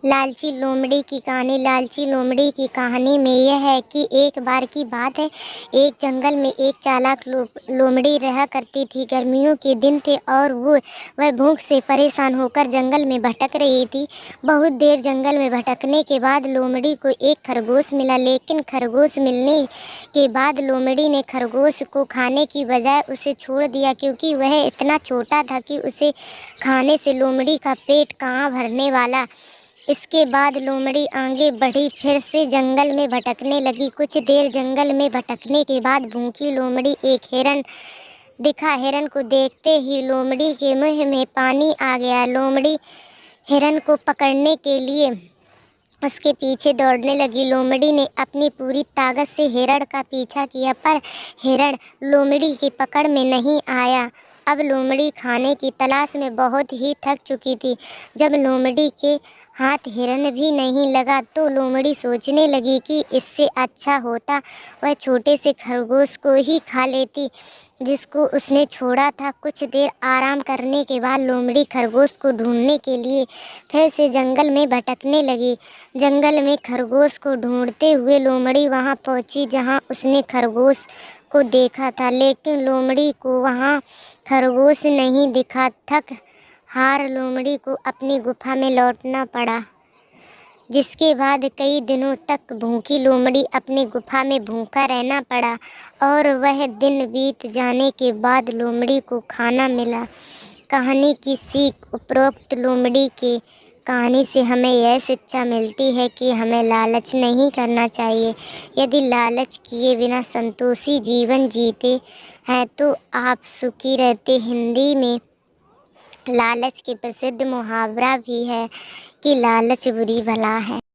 लालची लोमड़ी की कहानी। लालची लोमड़ी की कहानी में यह है कि एक बार की बात है, एक जंगल में एक चालाक लोमड़ी रहा करती थी। गर्मियों के दिन थे और वह भूख से परेशान होकर जंगल में भटक रही थी। बहुत देर जंगल में भटकने के बाद लोमड़ी को एक खरगोश मिला, लेकिन खरगोश मिलने के बाद लोमड़ी ने खरगोश को खाने की बजाय उसे छोड़ दिया, क्योंकि वह इतना छोटा था कि उसे खाने से लोमड़ी का पेट कहाँ भरने वाला। इसके बाद लोमड़ी आगे बढ़ी, फिर से जंगल में भटकने लगी। कुछ देर जंगल में भटकने के बाद भूखी लोमड़ी एक हिरन दिखा। हिरन को देखते ही लोमड़ी के मुंह में पानी आ गया। लोमड़ी हिरन को पकड़ने के लिए उसके पीछे दौड़ने लगी। लोमड़ी ने अपनी पूरी ताकत से हिरण का पीछा किया, पर हिरण लोमड़ी की पकड़ में नहीं आया। अब लोमड़ी खाने की तलाश में बहुत ही थक चुकी थी। जब लोमड़ी के हाथ हिरन भी नहीं लगा तो लोमड़ी सोचने लगी कि इससे अच्छा होता वह छोटे से खरगोश को ही खा लेती जिसको उसने छोड़ा था। कुछ देर आराम करने के बाद लोमड़ी खरगोश को ढूंढने के लिए फिर से जंगल में भटकने लगी। जंगल में खरगोश को ढूंढते हुए लोमड़ी वहां पहुंची जहां उसने खरगोश को देखा था, लेकिन लोमड़ी को वहां खरगोश नहीं दिखा। थक हार लोमड़ी को अपनी गुफा में लौटना पड़ा, जिसके बाद कई दिनों तक भूखी लोमड़ी अपनी गुफा में भूखा रहना पड़ा। और वह दिन बीत जाने के बाद लोमड़ी को खाना मिला। कहानी की सीख। उपरोक्त लोमड़ी की कहानी से हमें यह शिक्षा मिलती है कि हमें लालच नहीं करना चाहिए। यदि लालच किए बिना संतोषी जीवन जीते हैं तो आप सुखी रहते। हिंदी में लालच के प्रसिद्ध मुहावरा भी है कि लालच बुरी बला है।